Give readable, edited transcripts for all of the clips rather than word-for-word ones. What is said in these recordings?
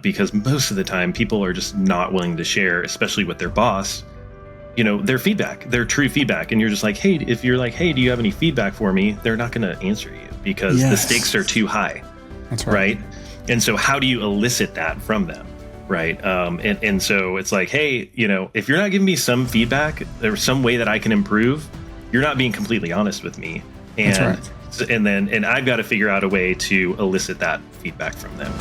because most of the time people are just not willing to share, especially with their boss, their feedback, their true feedback. And you're just like, hey, if you're like, hey, do you have any feedback for me? They're not going to answer you because the stakes are too high. That's right. And so how do you elicit that from them? Right. And so it's like, hey, if you're not giving me some feedback or some way that I can improve, you're not being completely honest with me. And That's right. and I've got to figure out a way to elicit that feedback from them.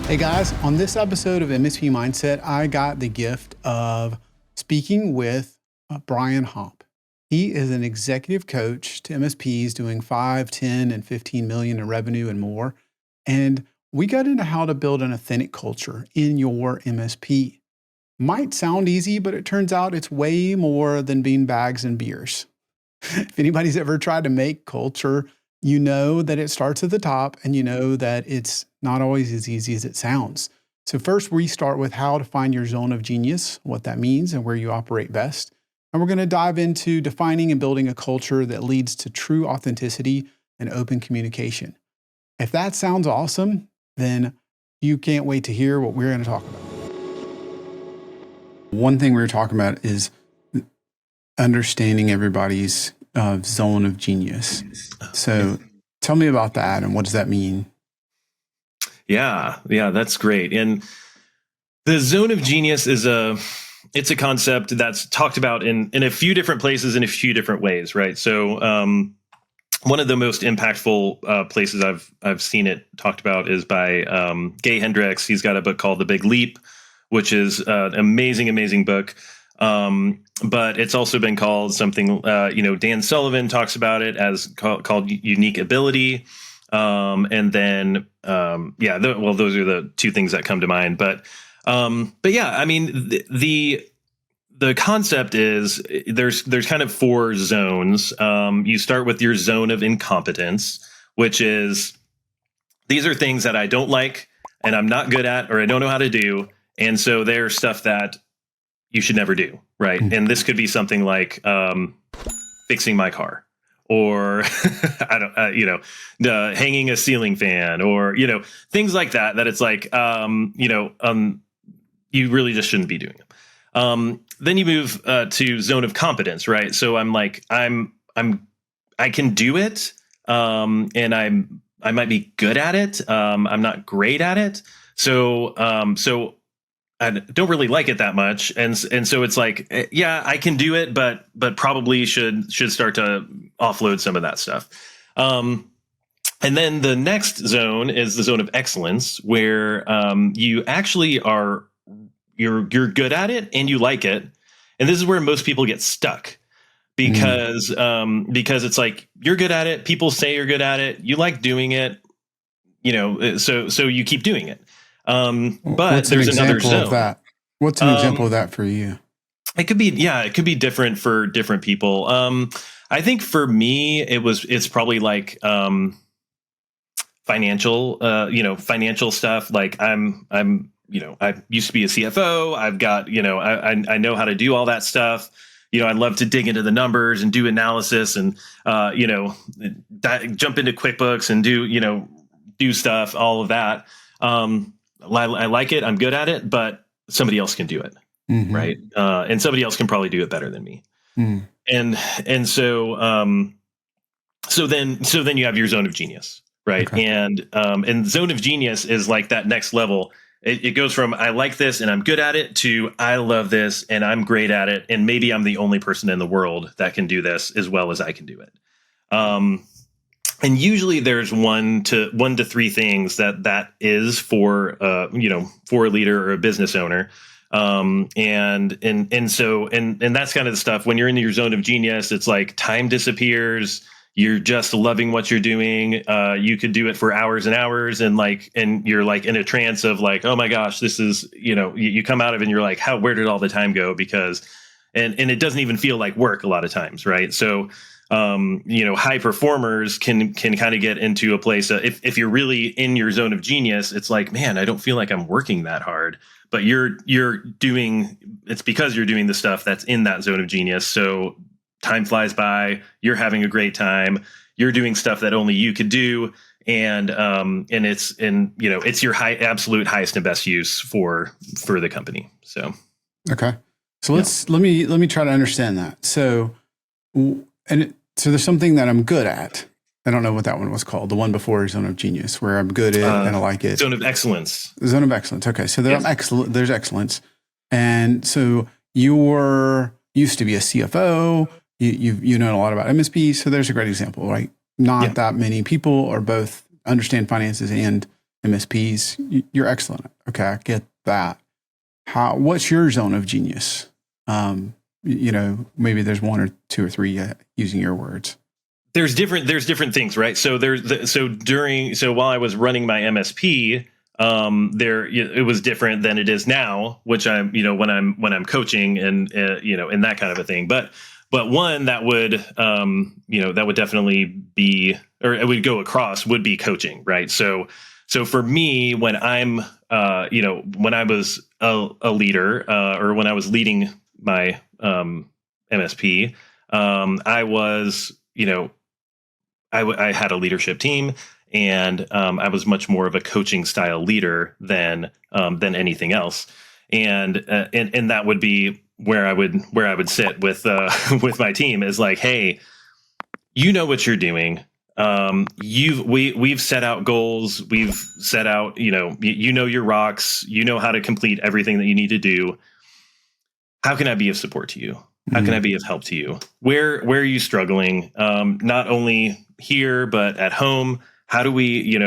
Hey guys, on this episode of MSP Mindset, I got the gift of speaking with Brian Hoppe. He is an executive coach to MSPs doing 5, 10, and 15 million in revenue and more. And we got into how to build an authentic culture in your MSP. Might sound easy, but it turns out it's way more than bean bags and beers. If anybody's ever tried to make culture, you know that it starts at the top, and you know that it's not always as easy as it sounds. So first, we start with how to find your zone of genius, what that means, and where you operate best. And we're going to dive into defining and building a culture that leads to true authenticity and open communication. If that sounds awesome, then you can't wait to hear what we're going to talk about. One thing we were talking about is understanding everybody's zone of genius. So tell me about that, and what does that mean? Yeah, that's great. And the zone of genius is it's a concept that's talked about in a few different places in a few different ways, right? So one of the most impactful places I've seen it talked about is by Gay Hendricks. He's got a book called The Big Leap, which is an amazing book. But it's also been called something, Dan Sullivan talks about it as called unique ability. And then, those are the two things that come to mind. But yeah, I mean, the concept is there's kind of 4 zones. You start with your zone of incompetence, which is these are things that I don't like and I'm not good at, or I don't know how to do. And so there's stuff that you should never do, right? Mm-hmm. And this could be something like fixing my car, or hanging a ceiling fan, or things like that. That it's like you really just shouldn't be doing them. Then you move to zone of competence, right? So I can do it, and I might be good at it. I'm not great at it, so I don't really like it that much, and so it's like, yeah, I can do it, but probably should start to offload some of that stuff. And then the next zone is the zone of excellence, where you actually you're good at it and you like it, and this is where most people get stuck because it's like you're good at it, people say you're good at it, you like doing it, so you keep doing it. But there's another zone. Of that? What's an example of that for you? It could be different for different people. I think for me, it's probably like financial stuff. Like I used to be a CFO. I've got, I know how to do all that stuff. I love to dig into the numbers and do analysis and jump into QuickBooks and do stuff, all of that. I like it. I'm good at it, but somebody else can do it. Mm-hmm. Right. And somebody else can probably do it better than me. Mm. And so then you have your zone of genius. Right. Okay. And zone of genius is like that next level. It goes from I like this and I'm good at it to I love this and I'm great at it. And maybe I'm the only person in the world that can do this as well as I can do it. And usually there's 1 to 3 things that is for for a leader or a business owner. And so that's kind of the stuff when you're in your zone of genius, it's like time disappears. You're just loving what you're doing. You could do it for hours and hours and you're like in a trance of like, oh my gosh, this is, you come out of it and you're like, where did all the time go? Because, and it doesn't even feel like work a lot of times. Right. So, high performers can kind of get into a place if you're really in your zone of genius, it's like, man, I don't feel like I'm working that hard, but it's because you're doing the stuff that's in that zone of genius. So time flies by, you're having a great time, you're doing stuff that only you could do. and it's your absolute highest and best use for the company. So okay, so let me try to understand that. So so there's something that I'm good at. I don't know what that one was called. The one before Zone of Genius, where I'm good at and I like it. Zone of Excellence. Zone of Excellence. Okay, so there's there's excellence, and so you used to be a CFO. You know a lot about MSP, so there's a great example, right? Not that many people are both understand finances and MSPs. You're excellent. Okay, I get that. What's your zone of genius? Maybe there's one or two or three using your words. There's different things, right? So while I was running my MSP, it was different than it is now, which I'm, when I'm coaching and and that kind of a thing. But one that would definitely be, or it would go across, would be coaching, right? So for me, when I'm when I was a leader, or when I was leading my MSP, I was I had a leadership team, and I was much more of a coaching style leader than anything else, and that would be where I would sit with with my team, is like, hey, you know what you're doing. We've set out goals. We've set out, you know your rocks. You know how to complete everything that you need to do. How can I be of support to you? How can I be of help to you? Where are you struggling? Not only here, but at home. How do we,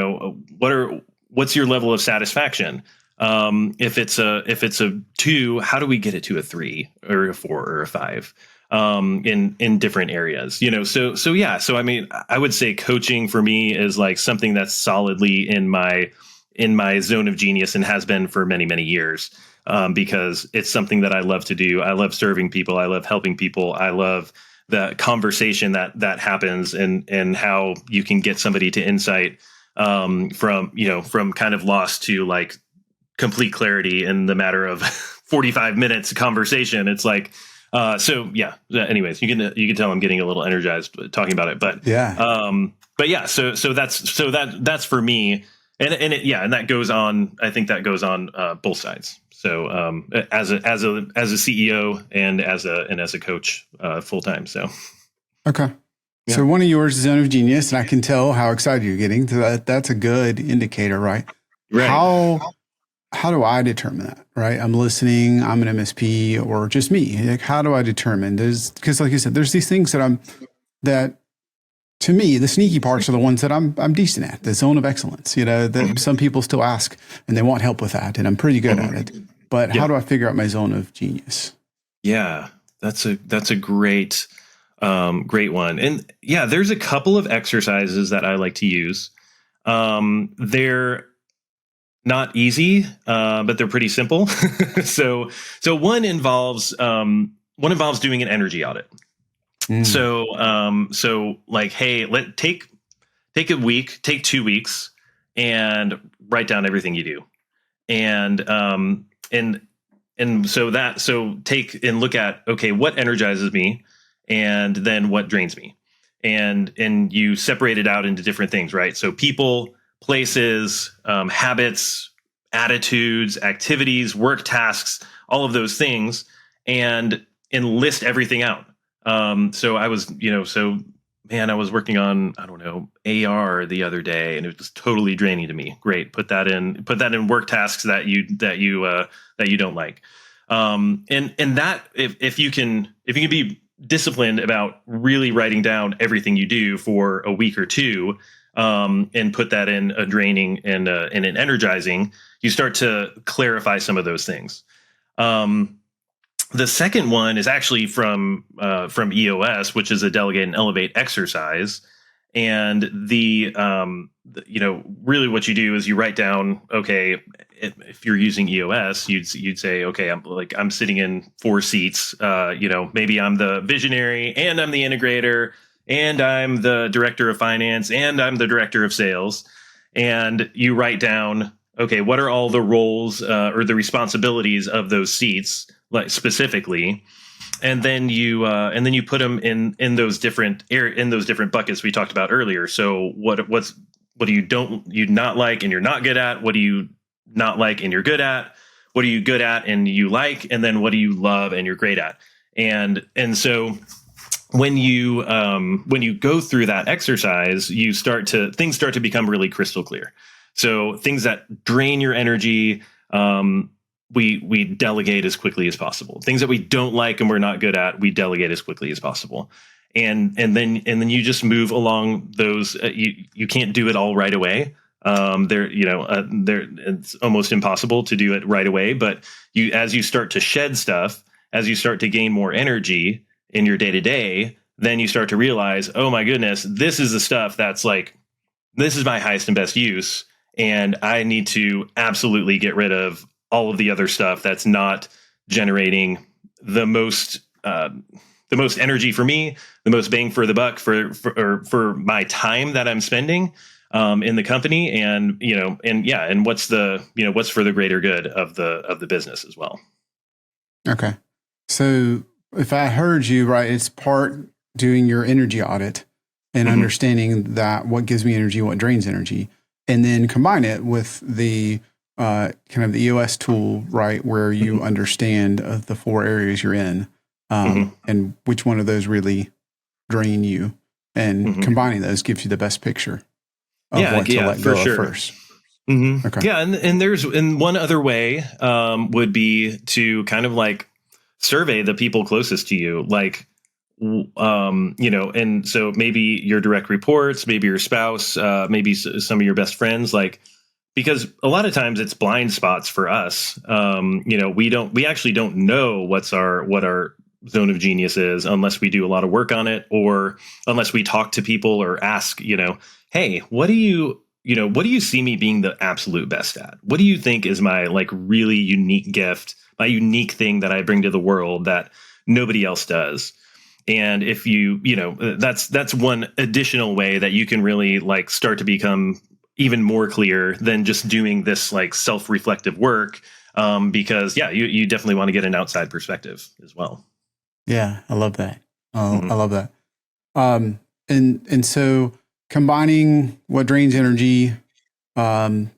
what's your level of satisfaction? If it's a 2, how do we get it to a 3 or a 4 or a 5? In different areas, So I mean, I would say coaching for me is like something that's solidly in my zone of genius, and has been for many, many years. Because it's something that I love to do. I love serving people. I love helping people. I love the conversation that happens, and how you can get somebody to insight, from kind of lost to like complete clarity in the matter of 45 minutes conversation. It's like, anyways, you can tell I'm getting a little energized talking about it, but so that's for me. And that goes on. I think that goes on both sides. So as a CEO and as a coach full time. So okay. Yeah. So one of yours is Zone of Genius, and I can tell how excited you're getting. So that's a good indicator, right? Right. How do I determine that? Right. I'm listening. I'm an MSP, or just me. Like, how do I determine? Because like you said, there's these things that to me, the sneaky parts are the ones that I'm decent at. The zone of excellence. That some people still ask and they want help with that, and I'm pretty good at it. But how do I figure out my zone of genius? Yeah, that's a great one. And there's a couple of exercises that I like to use. They're not easy, but they're pretty simple. So one involves doing an energy audit. So like, hey, take a week, take 2 weeks, and write down everything you do. And take and look at, okay, what energizes me, and then what drains me, and you separate it out into different things, right? So people, places, habits, attitudes, activities, work tasks, all of those things, and list everything out. So I was, I was working on, I don't know, AR the other day, and it was totally draining to me. Great. Put that in work tasks that you don't like. And that, if you can be disciplined about really writing down everything you do for a week or two, and put that in a draining and an energizing, you start to clarify some of those things. The second one is actually from EOS, which is a delegate and elevate exercise. And really what you do is you write down, okay, if you're using EOS, you'd say, okay, I'm sitting in 4 seats. Maybe I'm the visionary, and I'm the integrator, and I'm the director of finance, and I'm the director of sales. And you write down, okay, what are all the roles or the responsibilities of those seats, like specifically, and then you put them in those different buckets we talked about earlier. So what's what do you not like and you're not good at? What do you not like and you're good at? What are you good at and you like? And then what do you love and you're great at? And so when you go through that exercise, things start to become really crystal clear. So things that drain your energy, we delegate as quickly as possible. Things that we don't like and we're not good at, we delegate as quickly as possible. And then you just move along those. You can't do it all right away. It's almost impossible to do it right away. But as you start to shed stuff, as you start to gain more energy in your day to day, then you start to realize, oh my goodness, this is the stuff this is my highest and best use. And I need to absolutely get rid of all of the other stuff that's not generating the most energy for me, the most bang for the buck for my time that I'm spending in the company, and what's for the greater good of the business as well. Okay. So if I heard you right, it's part doing your energy audit and understanding that what gives me energy, what drains energy, and then combine it with the kind of the EOS tool, right, where you understand the 4 areas you're in, and which one of those really drain you, and combining those gives you the best picture of what to let go of first. Okay. Yeah, and one other way would be to kind of like survey the people closest to you, like and so maybe your direct reports, maybe your spouse, maybe some of your best friends, like, because a lot of times it's blind spots for us. We actually don't know what our zone of genius is unless we do a lot of work on it, or unless we talk to people or ask, hey, what do you see me being the absolute best at? What do you think is my like really unique gift, my unique thing that I bring to the world that nobody else does? And if that's one additional way that you can really like start to become even more clear than just doing this like self-reflective work. Because you definitely want to get an outside perspective as well. Yeah, I love that. I love that. And so combining what drains energy, and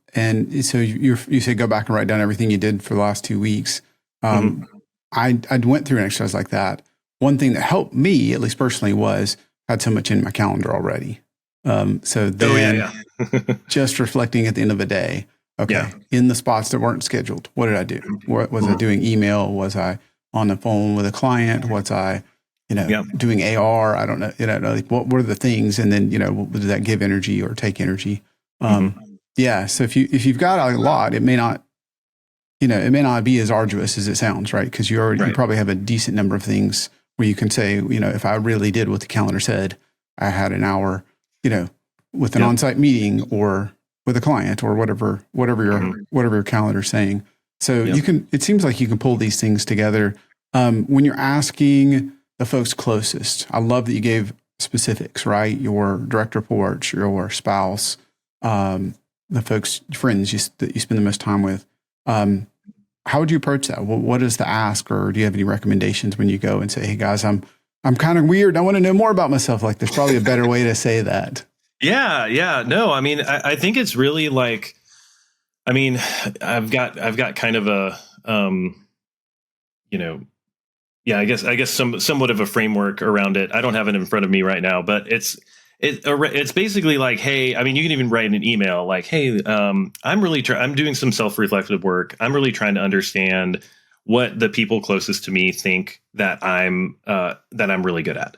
so you say go back and write down everything you did for the last 2 weeks. I went through an exercise like that. One thing that helped me, at least personally, was I had so much in my calendar already. So then just reflecting at the end of the day, okay, in the spots that weren't scheduled, what did I do? What was I doing? Email? Was I on the phone with a client? Was I, doing AR? I don't know. Like what were the things? And then, did that give energy or take energy? Yeah. So if you've got a lot, it may not be as arduous as it sounds, right? Because you probably have a decent number of things where you can say, if I really did what the calendar said, I had an hour, with an on-site meeting or with a client or whatever your calendar's saying. So it seems like you can pull these things together. When you're asking the folks closest, I love that you gave specifics, right? Your direct reports, your spouse, the folks, friends that you spend the most time with. How would you approach that? What is the ask, or do you have any recommendations when you go and say, "Hey guys, I'm kind of weird. I want to know more about myself." Like, there's probably a better way to say that. Yeah. No, I mean, I think it's really like, I mean, I've got kind of a, I guess somewhat of a framework around it. I don't have it in front of me right now, but it's basically like, hey, I mean, you can even write an email like, hey, I'm doing some self-reflective work. I'm really trying to understand what the people closest to me think that I'm really good at.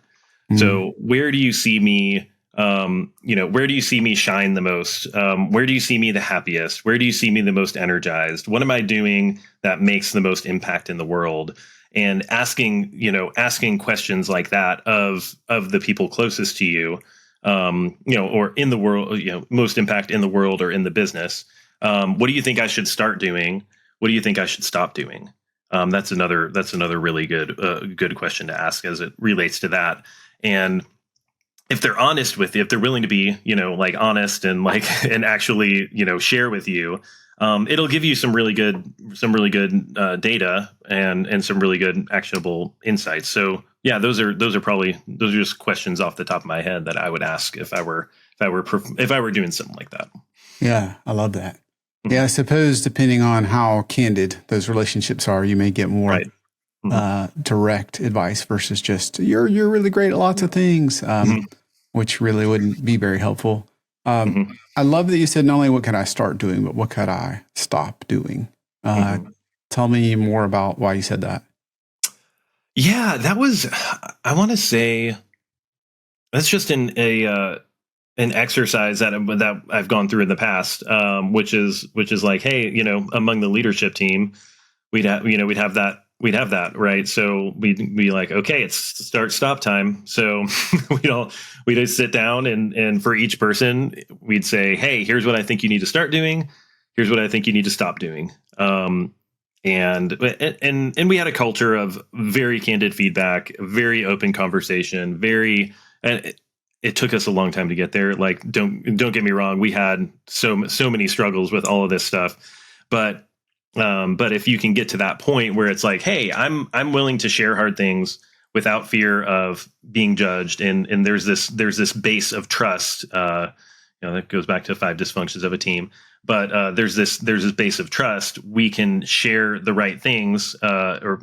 So where do you see me? Where do you see me shine the most? Where do you see me the happiest? Where do you see me the most energized? What am I doing that makes the most impact in the world? And asking questions like that of the people closest to you, or in the world, most impact in the world or in the business. What do you think I should start doing? What do you think I should stop doing? That's another really good question to ask as it relates to that. And if they're honest with you, if they're willing to be, like honest and like, and actually, share with you, it'll give you some really good data and some really good actionable insights. So yeah, those are just questions off the top of my head that I would ask if I were if I were doing something like that. Yeah, I love that. Yeah, I suppose depending on how candid those relationships are, you may get more Right. direct advice versus just you're really great at lots of things, which really wouldn't be very helpful. I love that you said not only what could I start doing, but what could I stop doing. Tell me more about why you said that. Yeah, that was. I want to say that's just an exercise that I've gone through in the past, which is like, hey, among the leadership team, we'd have that, right? So we'd be like, okay, it's start stop time. So we'd just sit down and for each person, we'd say, hey, here's what I think you need to start doing. Here's what I think you need to stop doing. And we had a culture of very candid feedback, very open conversation, and it took us a long time to get there. Like, don't get me wrong, we had so many struggles with all of this stuff, but if you can get to that point where it's like, hey, I'm willing to share hard things without fear of being judged, and there's this base of trust. That goes back to 5 dysfunctions of a team. But there's this base of trust. We can share the right things, or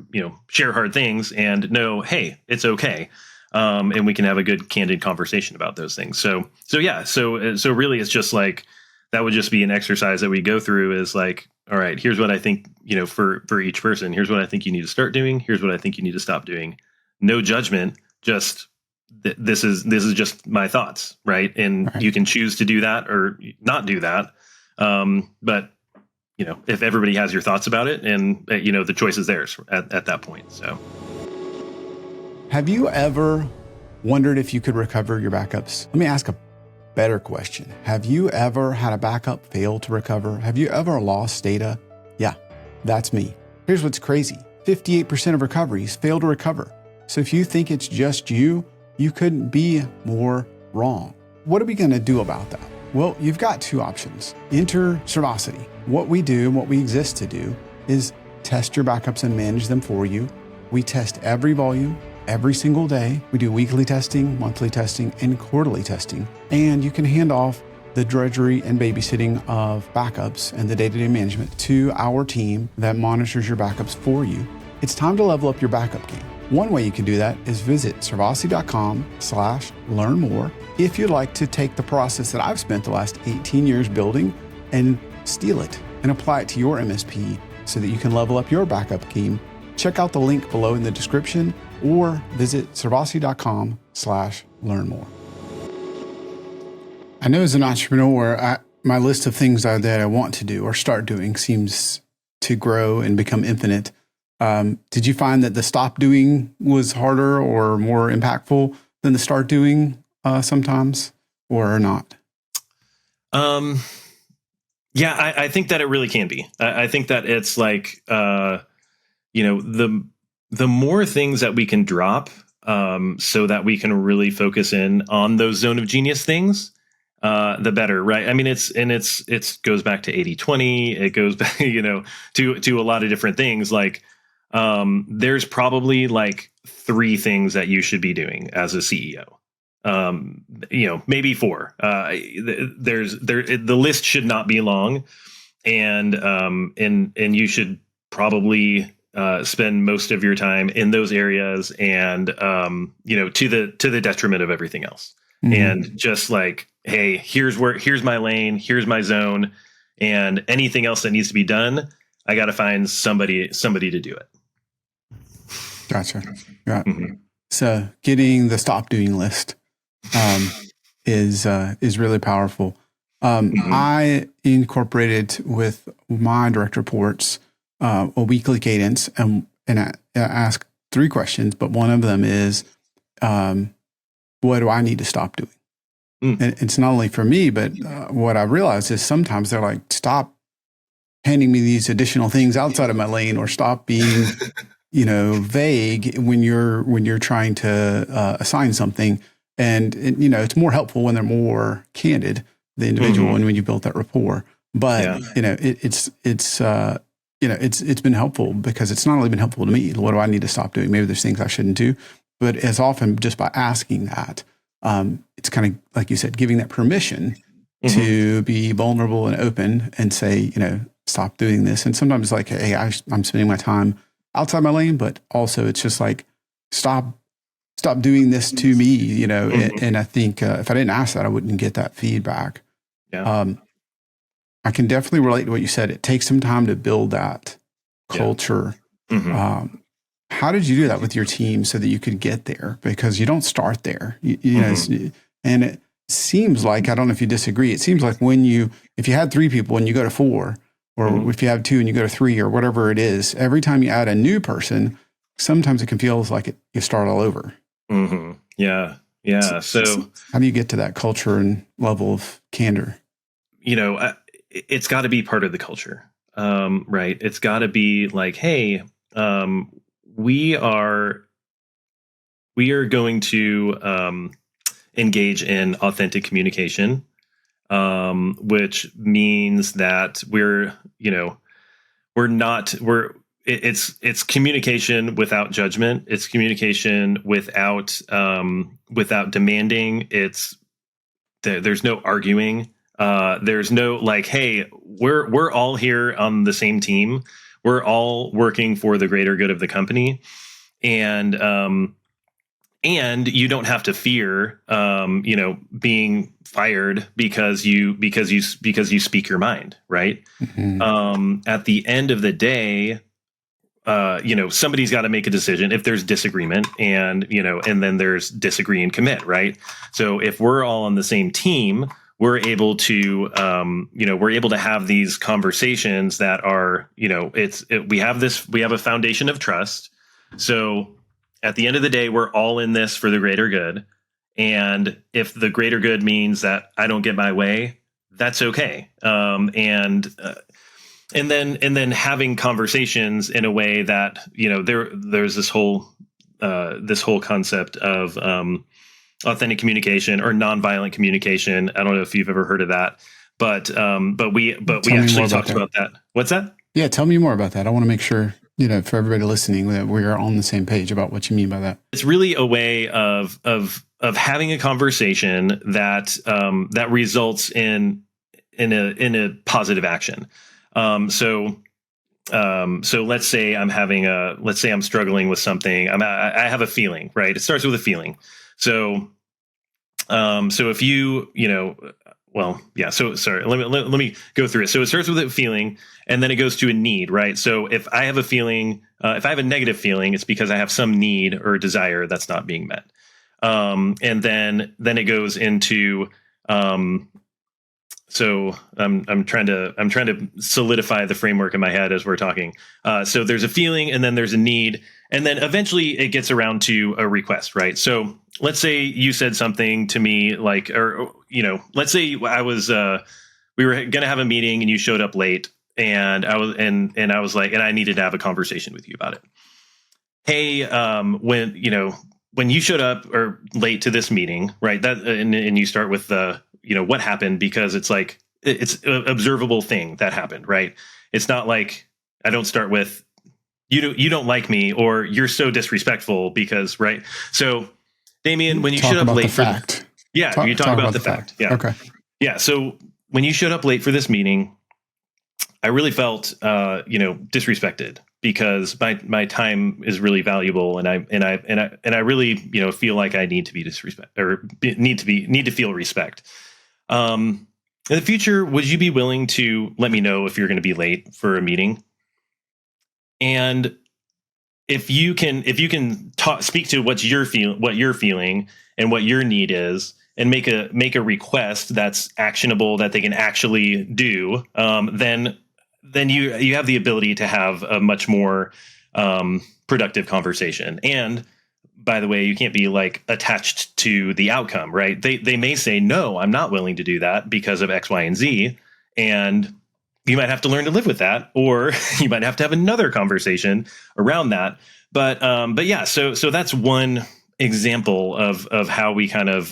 share hard things, and know, hey, it's okay, and we can have a good, candid conversation about those things. So really, it's just like that would just be an exercise that we go through. Is like, all right, here's what I think, for each person. Here's what I think you need to start doing. Here's what I think you need to stop doing. No judgment. Just this is just my thoughts, right? And you can choose to do that or not do that. But if everybody has your thoughts about it, and the choice is theirs at that point. So, have you ever wondered if you could recover your backups? Let me ask a better question. Have you ever had a backup fail to recover? Have you ever lost data? Yeah, that's me. Here's what's crazy. 58% of recoveries fail to recover. So if you think it's just you couldn't be more wrong. What are we going to do about that? Well, you've got 2 options. Enter Servosity. What we do, what we exist to do, is test your backups and manage them for you. We test every volume, every single day. We do weekly testing, monthly testing, and quarterly testing. And you can hand off the drudgery and babysitting of backups and the day-to-day management to our team that monitors your backups for you. It's time to level up your backup game. One way you can do that is visit servosity.com/learn more if you'd like to take the process that I've spent the last 18 years building and steal it and apply it to your MSP so that you can level up your backup game. Check out the link below in the description or visit servosity.com/learn more. I know as an entrepreneur, my list of things that I want to do or start doing seems to grow and become infinite. Did you find that the stop doing was harder or more impactful than the start doing sometimes, or not? Yeah, I think that it really can be. I think that it's like, the more things that we can drop, so that we can really focus in on those zone of genius things, the better, right? I mean, it's goes back to 80-20. It goes back, to a lot of different things. Like, there's probably like 3 things that you should be doing as a CEO. Maybe 4. The list should not be long, and you should probably spend most of your time in those areas, and to the detriment of everything else. And just like, hey, here's my lane, here's my zone, and anything else that needs to be done, I got to find somebody to do it. Gotcha. Yeah. So getting the stop doing list is really powerful. I incorporated with my direct reports a weekly cadence, and I ask 3 questions, but one of them is, what do I need to stop doing? And it's not only for me, but what I realized is sometimes they're like, stop handing me these additional things outside of my lane, or stop being vague when you're trying to assign something. And it's more helpful when they're more candid, the individual, and when you built that rapport. But it's been helpful because it's not only been helpful to me. What do I need to stop doing? Maybe there's things I shouldn't do, but as often just by asking that, it's kind of like you said, giving that permission to be vulnerable and open and say, stop doing this. And sometimes it's like, hey, I'm spending my time outside my lane, but also it's just like, stop doing this to me, and I think if I didn't ask that, I wouldn't get that feedback. Yeah. I can definitely relate to what you said. It takes some time to build that culture. How did you do that with your team so that you could get there? Because you don't start there, and it seems like, I don't know if you disagree, it seems like if you had 3 people and you go to 4, or if you have 2 and you go to 3, or whatever it is, every time you add a new person, sometimes it can feel like you start all over. Yeah. So how do you get to that culture and level of candor? It's got to be part of the culture, right? It's got to be like, hey, we are going to engage in authentic communication, which means that it's communication without judgment. It's communication without demanding. There's no arguing. There's no like, hey, we're all here on the same team. We're all working for the greater good of the company, and you don't have to fear, being fired because you speak your mind, right? At the end of the day, somebody's got to make a decision if there's disagreement, and then there's disagree and commit, right? So if we're all on the same team, we're able to have these conversations that are, we have a foundation of trust. So at the end of the day, we're all in this for the greater good. And if the greater good means that I don't get my way, that's okay. And then having conversations in a way that, there's this whole concept of authentic communication or nonviolent communication. I don't know if you've ever heard of that, but we actually talked about that. What's that? Yeah, tell me more about that. I want to make sure, for everybody listening, that we're on the same page about what you mean by that. It's really a way of having a conversation that results in a positive action. So let's say I'm struggling with something. I have a feeling, right? It starts with a feeling. So if sorry, let me go through it. So it starts with a feeling, and then it goes to a need, right? So if I have a feeling, if I have a negative feeling, it's because I have some need or desire that's not being met. And then it goes into, so I'm trying to solidify the framework in my head as we're talking. So there's a feeling, and then there's a need, and then eventually it gets around to a request, right? So let's say you said something to me like, let's say we were going to have a meeting and you showed up late, and I was like, and I needed to have a conversation with you about it. Hey, when you showed up or late to this meeting, right? And you start with what happened, because it's like, it's an observable thing that happened, right? It's not like I don't start with, you don't like me, or you're so disrespectful because, right? So Damien, when you showed up late you talk about the fact. Yeah. Okay. Yeah. So when you showed up late for this meeting, I really felt, disrespected, because my time is really valuable, and I really, feel like I need to be need to feel respect. In the future, would you be willing to let me know if you're going to be late for a meeting? And if you can speak to what you're feeling and what your need is, and make a request that's actionable, that they can actually do, then you have the ability to have a much more productive conversation. And by the way, you can't be like attached to the outcome, right? They may say, no, I'm not willing to do that because of X, Y, and Z. And you might have to learn to live with that, or you might have to have another conversation around that. But yeah, so that's one example of how we kind of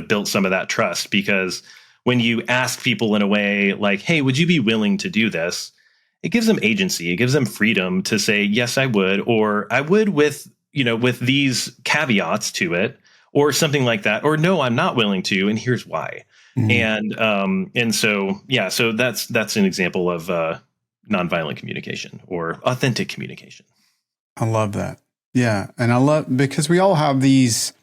built some of that trust, because when you ask people in a way like, hey, would you be willing to do this? It gives them agency. It gives them freedom to say, yes, I would, or I would with these caveats to it, or something like that, or no, I'm not willing to, and here's why. And so yeah, so that's an example of nonviolent communication or authentic communication. I love that. Yeah, and I love because we all have these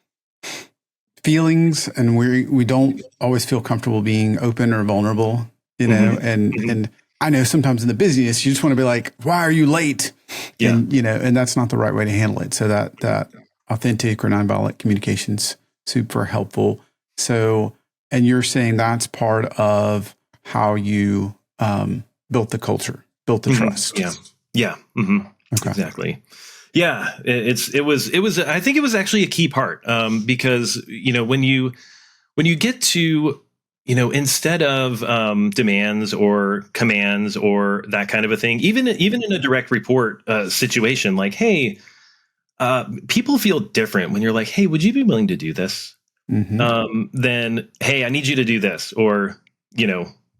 feelings, and we don't always feel comfortable being open or vulnerable, you know. And I know sometimes in the busyness, you just want to be like, "Why are you late?" Yeah. And and that's not the right way to handle it. So that authentic or nonviolent communication's super helpful. So, and you're saying that's part of how you built the culture, built the trust. Yeah. Okay. Exactly. Yeah, it was. I think it was actually a key part because when you get to instead of demands or commands or that kind of a thing, even in a direct report situation, like, hey, people feel different when you're like, hey, would you be willing to do this? Then, hey, I need you to do this, or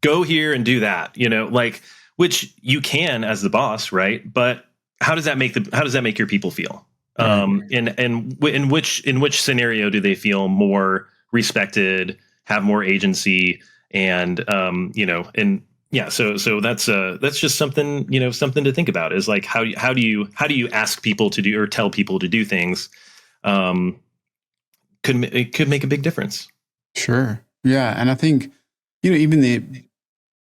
go here and do that. Like, which you can as the boss, right? But how does that make your people feel? And in which scenario do they feel more respected, have more agency, and and yeah, so that's just something something to think about, is like how do you ask people to do or tell people to do things. It could make a big difference. Sure. Yeah, and I think even the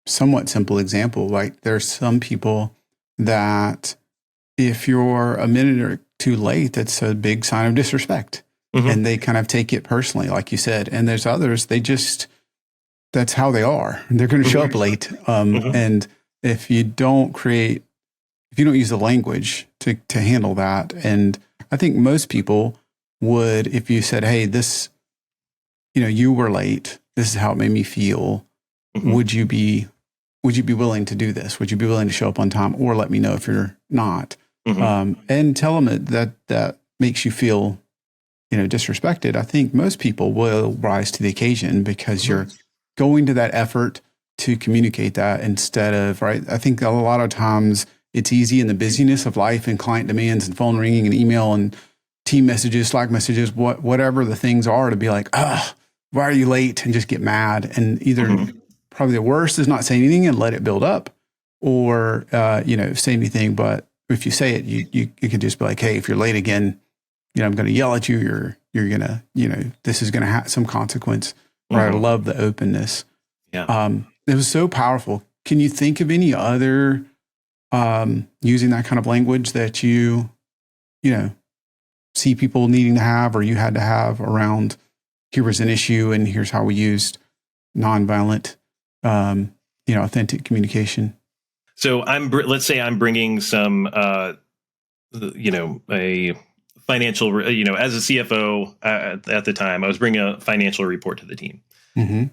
somewhat simple example, like there's some people that if you're a minute or two late, that's a big sign of disrespect. And they kind of take it personally, like you said. And there's others, that's how they are. They're going to show up late. And if you don't use the language to handle that, and I think most people would, if you said, hey, this, you were late, this is how it made me feel. Would you be willing to do this? Would you be willing to show up on time, or let me know if you're not? And tell them that makes you feel, disrespected. I think most people will rise to the occasion because you're going to that effort to communicate that instead of, right? I think a lot of times it's easy in the busyness of life and client demands and phone ringing and email and team messages, Slack messages, whatever the things are, to be like, why are you late? And just get mad. And either probably the worst is not say anything and let it build up, or, say anything. But if you say it, you could just be like, hey, if you're late again, I'm going to yell at you. You're going to, this is going to have some consequence. Right. I love the openness. Yeah. It was so powerful. Can you think of any other, using that kind of language that you see people needing to have, or you had to have around, here was an issue and here's how we used nonviolent, authentic communication? So let's say I'm bringing some, a financial, as a CFO at the time, I was bringing a financial report to the team. And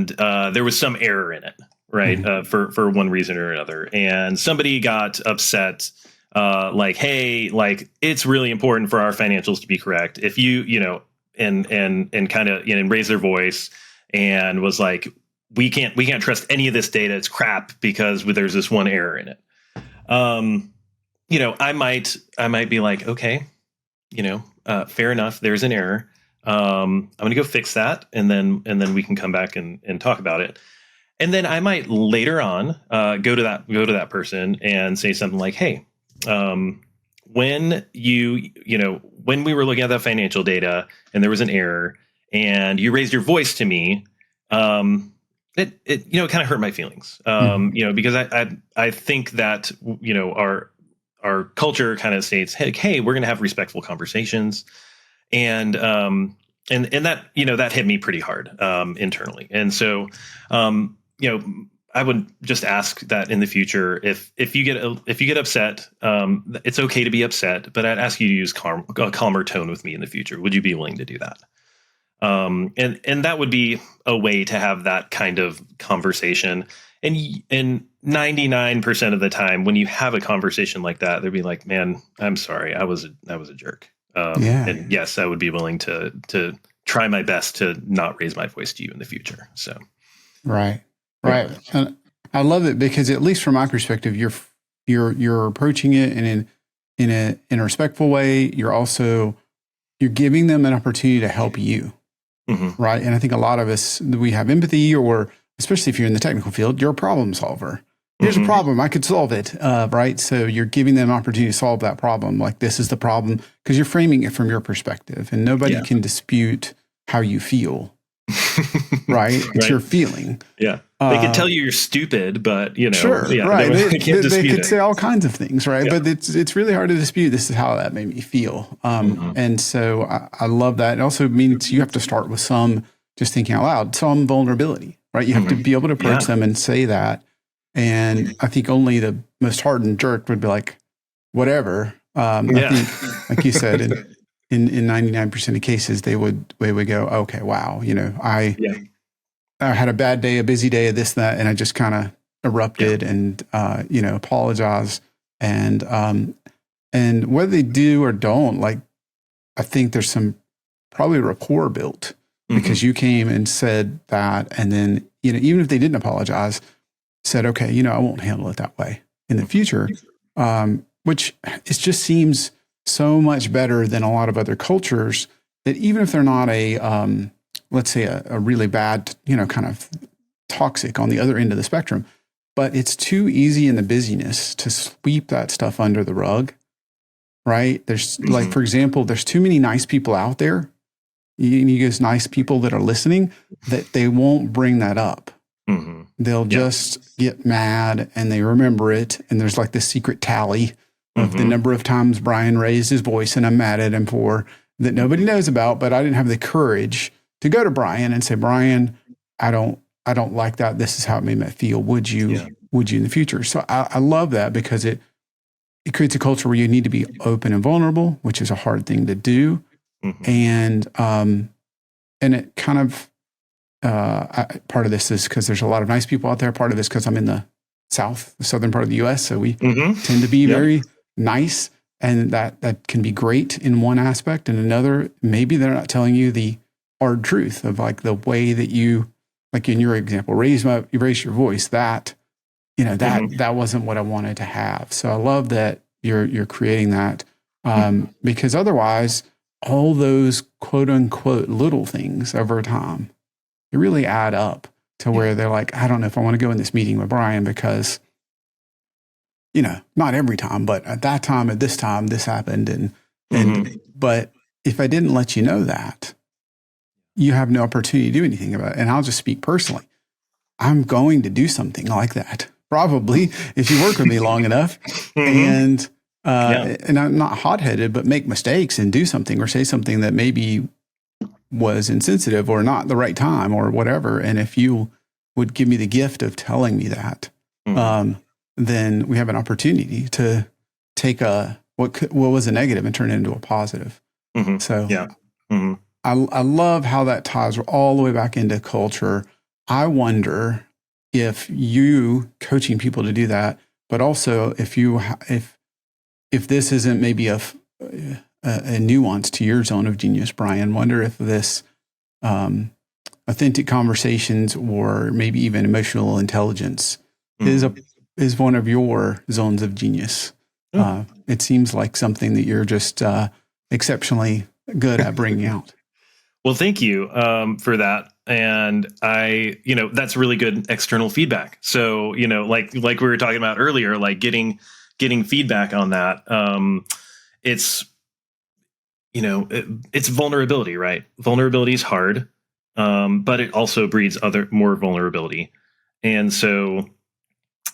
there was some error in it, right? For one reason or another. And somebody got upset, like, hey, like, it's really important for our financials to be correct. If and kind of, raise their voice and was like, we can't trust any of this data. It's crap because there's this one error in it. I might be like, okay, fair enough. There's an error. I'm going to go fix that. And then we can come back and talk about it. And then I might later on, go to that person and say something like, hey, when when we were looking at that financial data and there was an error and you raised your voice to me, it kind of hurt my feelings, because I think that, our culture kind of states, hey, we're going to have respectful conversations. And that, that hit me pretty hard, internally. And so, I would just ask that in the future, if you get upset, it's okay to be upset, but I'd ask you to use a calmer tone with me in the future. Would you be willing to do that? And that would be a way to have that kind of conversation. And 99% of the time, when you have a conversation like that, they'd be like, "Man, I'm sorry, I was a jerk." And yes, I would be willing to try my best to not raise my voice to you in the future. So, right. And I love it because, at least from my perspective, you're approaching it in a respectful way. You're also you're giving them an opportunity to help you. Mm-hmm. Right. And I think a lot of us, we have empathy, or especially if you're in the technical field, you're a problem solver. Here's a problem. I could solve it. Right. So you're giving them an opportunity to solve that problem. Like, this is the problem, because you're framing it from your perspective, and nobody can dispute how you feel. Right. It's your feeling. Yeah. They could tell you you're stupid, but sure. Yeah, right. they can't dispute they could it. say all kinds of things. Right. But it's really hard to dispute. This is how that made me feel. And so I love that. It also means you have to start with some, just thinking out loud, some vulnerability, right? You have to be able to approach them and say that. And I think only the most hardened jerk would be like, whatever. I think, like you said, in 99% of cases, they would go, okay, wow, I had a bad day, a busy day of this, that, and I just kind of erupted and apologize. And whether they do or don't, like, I think there's some probably rapport built because you came and said that, and then even if they didn't apologize, said, okay, I won't handle it that way in the future, which it just seems so much better than a lot of other cultures that even if they're not let's say a really bad, kind of toxic on the other end of the spectrum, but it's too easy in the busyness to sweep that stuff under the rug, right? There's like, for example, there's too many nice people out there. You guys, nice people that are listening, that they won't bring that up. They'll just get mad and they remember it. And there's like this secret tally of the number of times Brian raised his voice and I'm mad at him for, that nobody knows about, but I didn't have the courage to go to Brian and say, Brian, I don't like that. This is how it made me feel. Would you in the future? So I love that, because it creates a culture where you need to be open and vulnerable, which is a hard thing to do. And it kind of, part of this is because there's a lot of nice people out there. Part of this because I'm in the southern part of the U.S., so we tend to be very nice, and that can be great in one aspect. And another, maybe they're not telling you the hard truth of like the way that you, like in your example, you raise your voice. That that wasn't what I wanted to have. So I love that you're creating that, because otherwise, all those quote unquote little things over time, they really add up to where they're like, I don't know if I want to go in this meeting with Brian because, not every time, but at that time, at this time, this happened. But if I didn't let you know that, you have no opportunity to do anything about it. And I'll just speak personally. I'm going to do something like that, probably, if you work with me long enough. And I'm not hot-headed, but make mistakes and do something or say something that maybe was insensitive or not the right time or whatever. And if you would give me the gift of telling me that, then we have an opportunity to take what was a negative and turn it into a positive. So I love how that ties all the way back into culture. I wonder if you coaching people to do that, but also if this isn't maybe a nuance to your zone of genius, Brian, wonder if this authentic conversations or maybe even emotional intelligence is one of your zones of genius. It seems like something that you're just exceptionally good at bringing out. Well, thank you for that. And that's really good external feedback. So, like we were talking about earlier, like getting feedback on that. It's vulnerability, right? Vulnerability is hard, but it also breeds more vulnerability. And so,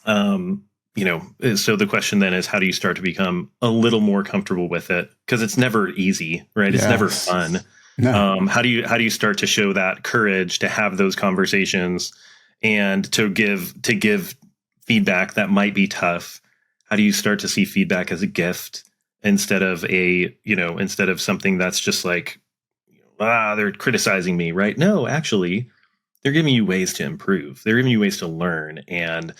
so the question then is, how do you start to become a little more comfortable with it? Because it's never easy, right? It's never fun. No. How do you start to show that courage to have those conversations and to give feedback that might be tough? How do you start to see feedback as a gift instead of something that's just like, they're criticizing me, right? No, actually, they're giving you ways to improve. They're giving you ways to learn. And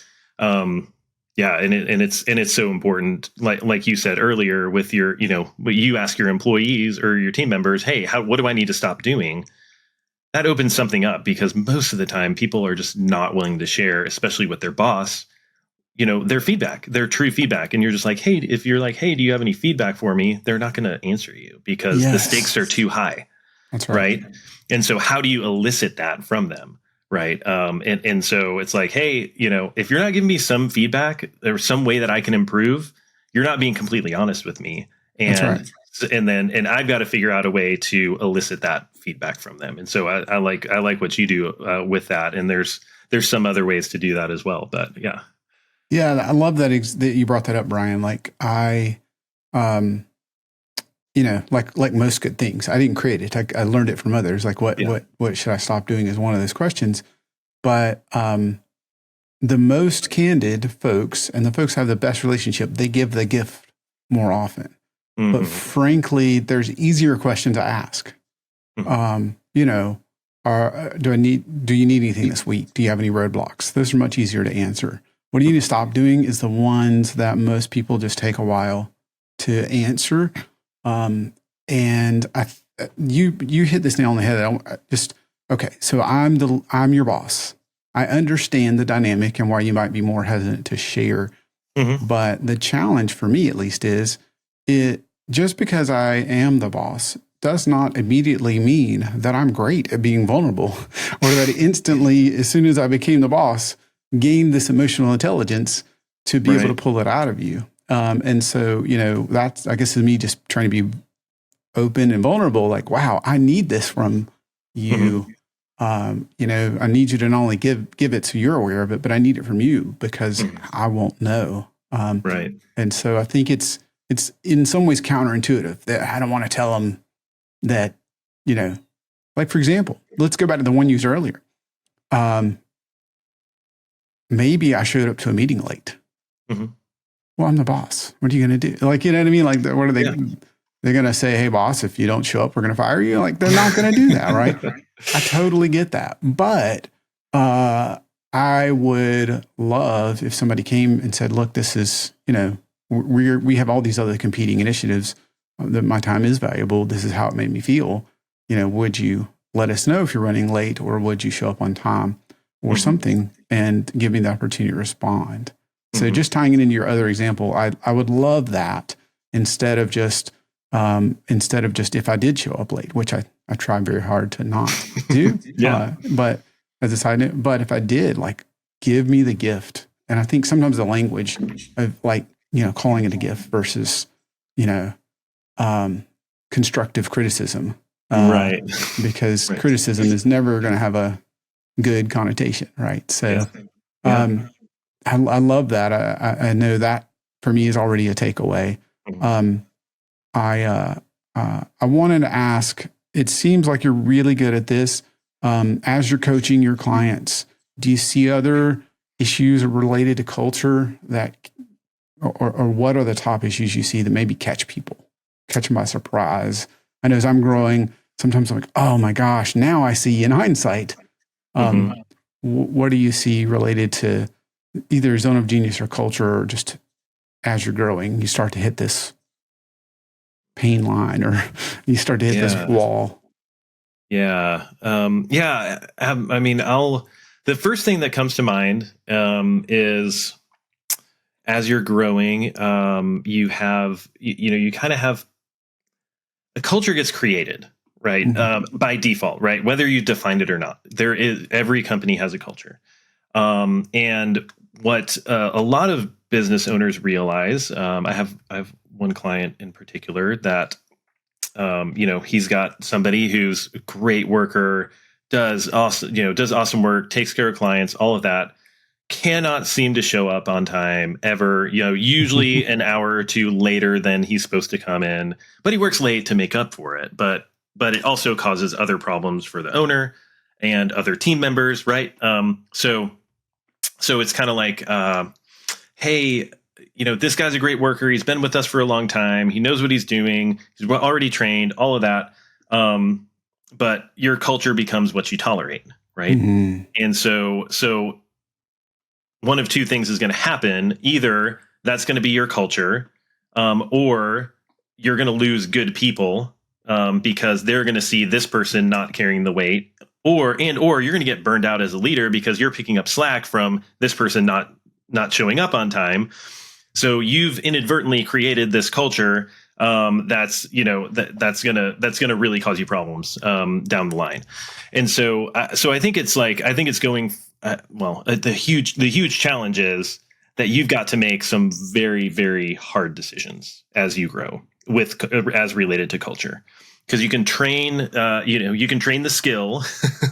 it's so important. Like you said earlier with your, you ask your employees or your team members, hey, what do I need to stop doing? That opens something up, because most of the time people are just not willing to share, especially with their boss, their feedback, their true feedback. And you're just like, hey, if you're like, hey, do you have any feedback for me? They're not going to answer you because the stakes are too high. That's right. And so how do you elicit that from them? Right. And so it's like, hey, if you're not giving me some feedback or some way that I can improve, you're not being completely honest with me. And That's right. and I've got to figure out a way to elicit that feedback from them. And so I like what you do with that. And there's some other ways to do that as well. But yeah. Yeah, I love that that you brought that up, Brian. Like like most good things, I didn't create it. I learned it from others. Like what should I stop doing is one of those questions. But the most candid folks and the folks who have the best relationship, they give the gift more often. Mm-hmm. But frankly, there's easier questions to ask. Mm-hmm. Do you need anything this week? Do you have any roadblocks? Those are much easier to answer. What you need to stop doing is the ones that most people just take a while to answer. And you hit this nail on the head. Okay. So I'm your boss. I understand the dynamic and why you might be more hesitant to share. Mm-hmm. But the challenge for me, at least, is just because I am the boss does not immediately mean that I'm great at being vulnerable or that instantly, as soon as I became the boss, gained this emotional intelligence to be able to pull it out of you. And so, that's, I guess, is me just trying to be open and vulnerable. Like, wow, I need this from you. Mm-hmm. I need you to not only give it so you're aware of it, but I need it from you because I won't know. And so I think it's in some ways counterintuitive that I don't want to tell them that, like, for example, let's go back to the one used earlier. Maybe I showed up to a meeting late. Mm-hmm. Well, I'm the boss. What are you going to do? Like, you know what I mean? Like, what are they? Yeah. They're going to say, hey, boss, if you don't show up, we're going to fire you. Like, they're not going to do that, right? I totally get that. But I would love if somebody came and said, look, this is, we have all these other competing initiatives that my time is valuable. This is how it made me feel. Would you let us know if you're running late, or would you show up on time or something, and give me the opportunity to respond? So just tying it into your other example, I would love that instead of just if I did show up late, which I try very hard to not do. But as a side note, but if I did, like, give me the gift. And I think sometimes the language of, like, calling it a gift versus, constructive criticism. Because criticism is never going to have a good connotation. Right. So, I love that. I know that for me is already a takeaway. I wanted to ask, it seems like you're really good at this. As you're coaching your clients, do you see other issues related to culture or what are the top issues you see that maybe catch them by surprise? I know as I'm growing, sometimes I'm like, oh my gosh, now I see in hindsight. What do you see related to either zone of genius or culture, or just as you're growing, you start to hit this pain line, or you start to hit this wall? Yeah. I mean, the first thing that comes to mind is, as you're growing, you kind of have a culture gets created, right? By default, right? Whether you defined it or not, every company has a culture. And what a lot of business owners realize, I have one client in particular that, he's got somebody who's a great worker, does awesome work, takes care of clients, all of that, cannot seem to show up on time ever, usually an hour or two later than he's supposed to come in, but he works late to make up for it. But it also causes other problems for the owner and other team members. Right. So it's kind of like, hey, this guy's a great worker. He's been with us for a long time. He knows what he's doing. He's already trained, all of that. But your culture becomes what you tolerate. Right. Mm-hmm. And so one of two things is going to happen. Either that's going to be your culture, or you're going to lose good people because they're going to see this person not carrying the weight, or you're going to get burned out as a leader because you're picking up slack from this person not not showing up on time. So you've inadvertently created this culture that's that's gonna really cause you problems down the line. And so I think it's going the huge challenge is that you've got to make some very, very hard decisions as you grow as related to culture, because you can train you can train the skill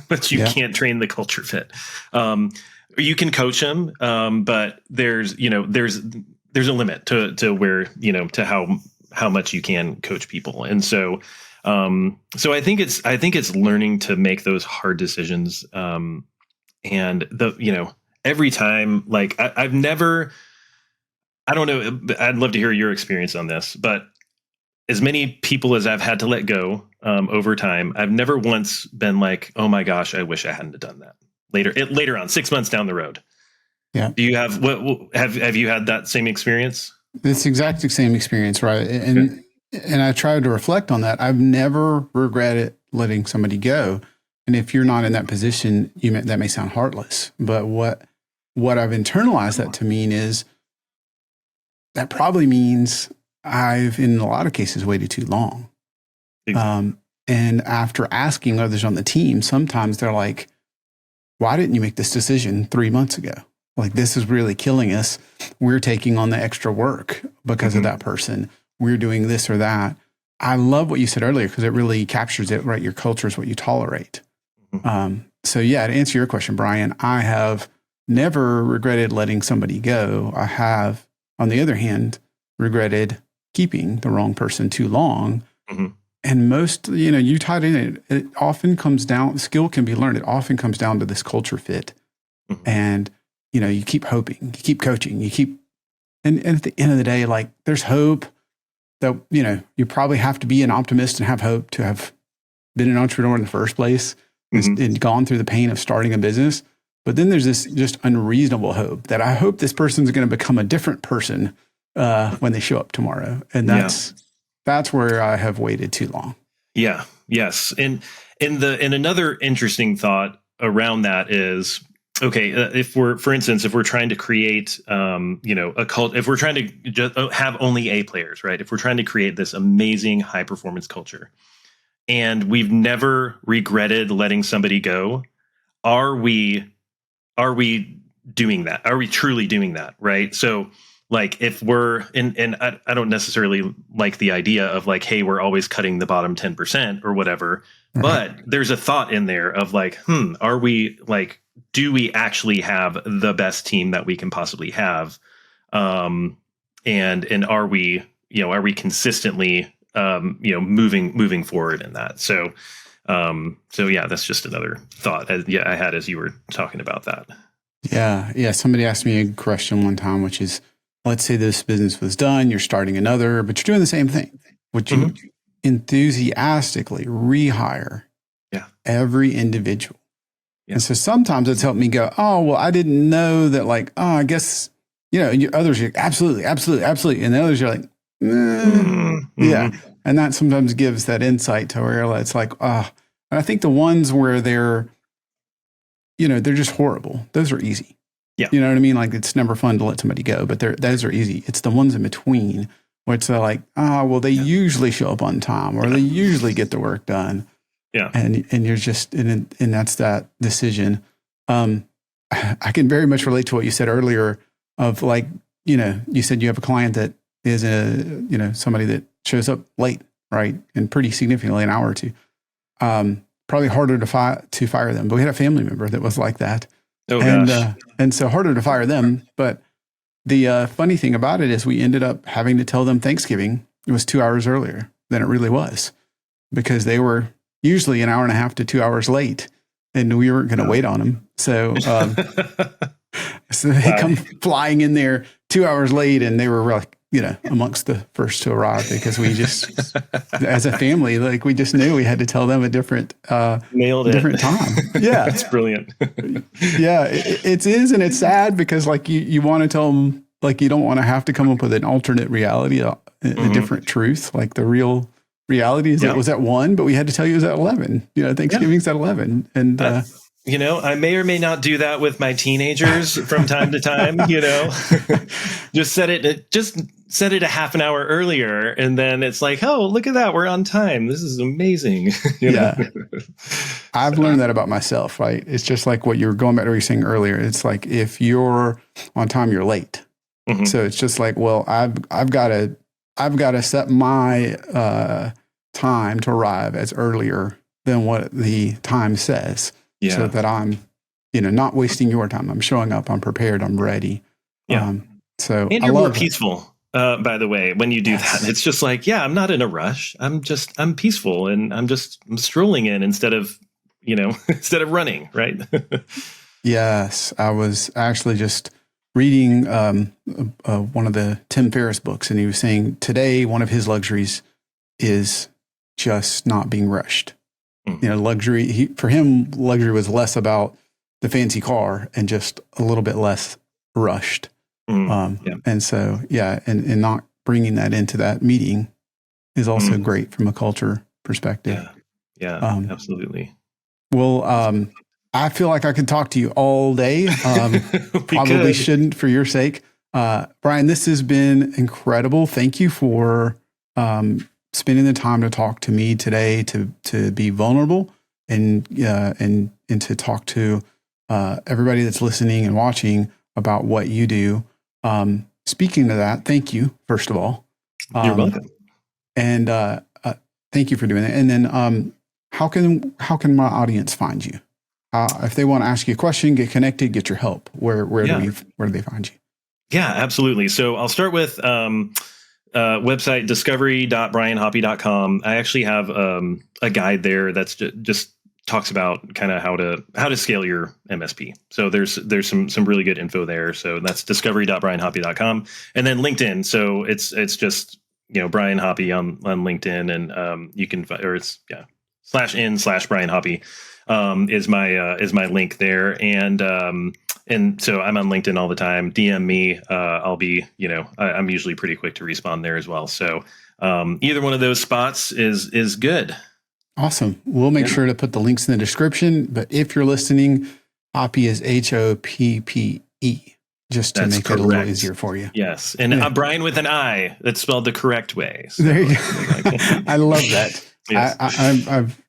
but you can't train the culture fit. You can coach them, but there's a limit to where to how much you can coach people. And so I think it's learning to make those hard decisions. And every time, like I don't know, I'd love to hear your experience on this, but as many people as I've had to let go over time, I've never once been like, oh my gosh, I wish I hadn't done that later on, 6 months down the road. Yeah. Do you have have you had that same experience? This exact same experience, right? And I tried to reflect on that. I've never regretted letting somebody go. And if you're not in that position, that may sound heartless. But what I've internalized that to mean is that probably means I've, in a lot of cases, waited too long. Exactly. And after asking others on the team, sometimes they're like, why didn't you make this decision 3 months ago? Like, this is really killing us. We're taking on the extra work because of that person. We're doing this or that. I love what you said earlier because it really captures it, right? Your culture is what you tolerate. So yeah, to answer your question, Brian, I have never regretted letting somebody go. I have, on the other hand, regretted keeping the wrong person too long. And most, you tied in it often comes down, skill can be learned. It often comes down to this culture fit. And you keep hoping, you keep coaching, and at the end of the day, like, there's hope that, you probably have to be an optimist and have hope to have been an entrepreneur in the first place and gone through the pain of starting a business. But then there's this just unreasonable hope that I hope this person's going to become a different person when they show up tomorrow. And that's where I have waited too long. Yeah. Yes. And another interesting thought around that is, okay, if we're trying to create, a cult, if we're trying to just have only A players, right? If we're trying to create this amazing high performance culture and we've never regretted letting somebody go, are we doing that? Are we truly doing that? Right. So, like, if we're and I don't necessarily like the idea of like, hey, we're always cutting the bottom 10% or whatever, but there's a thought in there of like, are we, like, do we actually have the best team that we can possibly have? And are we consistently, moving forward in that? So yeah, that's just another thought I had as you were talking about that. Yeah. Somebody asked me a question one time, which is, let's say this business was done, you're starting another, but you're doing the same thing. Would you enthusiastically rehire every individual? Yeah. And so sometimes it's helped me go, oh, well, I didn't know that, like, oh, I guess, others are like, absolutely. And the others are like, yeah. And that sometimes gives that insight to where it's like, and I think the ones where they're just horrible, those are easy. Yeah. You know what I mean? Like, it's never fun to let somebody go, but those are easy. It's the ones in between where it's like, well, they usually show up on time or they usually get the work done. Yeah. And you're just, and that's that decision. I can very much relate to what you said earlier of, like, you said you have a client that is somebody that shows up late, right? And pretty significantly, an hour or two. Probably harder to fire them. But we had a family member that was like that. Oh, gosh. And so harder to fire them. But the funny thing about it is we ended up having to tell them Thanksgiving was 2 hours earlier than it really was, because they were usually an hour and a half to 2 hours late, and we weren't going to wait on them. So, so they come flying in there 2 hours late, and they were like, amongst the first to arrive, because we just, as a family, like, we just knew we had to tell them a different, different time. Yeah. That's brilliant. Yeah. It is. And it's sad because, like, you want to tell them, like, you don't want to have to come up with an alternate reality, a different truth. Like, the real reality is it was at 1, but we had to tell you it was at 11. Thanksgiving's at 11. And I may or may not do that with my teenagers from time to time, just set it a half an hour earlier. And then it's like, oh, look at that. We're on time. This is amazing. I've learned that about myself, right? It's just like what you were going back to what you were saying earlier. It's like, if you're on time, you're late. Mm-hmm. So it's just like, well, I've got to set my time to arrive as earlier than what the time says, so that I'm, not wasting your time. I'm showing up. I'm prepared. I'm ready. Yeah. So and you're more peaceful. By the way, when you do that, it's just like, I'm not in a rush. I'm peaceful, and I'm strolling in instead of running. Right. Yes. I was actually just reading one of the Tim Ferriss books, and he was saying today one of his luxuries is just not being rushed. Luxury, for him, luxury was less about the fancy car and just a little bit less rushed. And so, and not bringing that into that meeting is also great from a culture perspective. Yeah, absolutely. Well, I feel like I could talk to you all day. Probably shouldn't, for your sake. Brian, this has been incredible. Thank you for spending the time to talk to me today, to be vulnerable and to talk to everybody that's listening and watching about what you do. Speaking of that, thank you, first of all. You're welcome. And thank you for doing that. And then how can my audience find you? If they want to ask you a question, get connected, get your help, where do they find you? Yeah, absolutely. So I'll start with website discovery.brianhoppe.com. I actually have a guide there that's just talks about kind of how to scale your MSP. So there's some really good info there. So that's discovery.brianhoppe.com, and then LinkedIn. So it's just Brian Hoppe on LinkedIn, and you can, or it's /in/Brian Hoppe is my link there, and so I'm on LinkedIn all the time. DM me. I'll be, I'm usually pretty quick to respond there as well. So either one of those spots is good. Awesome. We'll make sure to put the links in the description. But if you're listening, Hoppe is Hoppe, just to make it a little easier for you. Yes. And Brian with an I, that's spelled the correct way. So. There you go. I love that. Yes. I've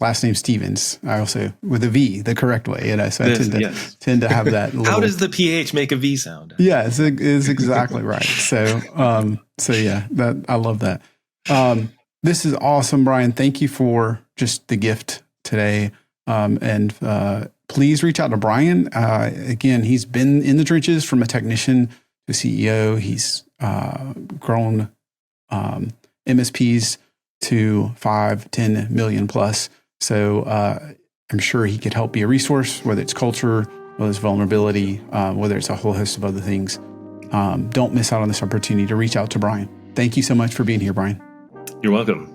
last name Stevens. I also with a V, the correct way. So I tend to have that. How does the PH make a V sound? Yeah, it's exactly right. So that I love that. This is awesome, Brian. Thank you for just the gift today. And please reach out to Brian. Again, he's been in the trenches from a technician to CEO. He's grown MSPs to 5-10 million plus. So I'm sure he could help be a resource, whether it's culture, whether it's vulnerability, whether it's a whole host of other things. Don't miss out on this opportunity to reach out to Brian. Thank you so much for being here, Brian. You're welcome.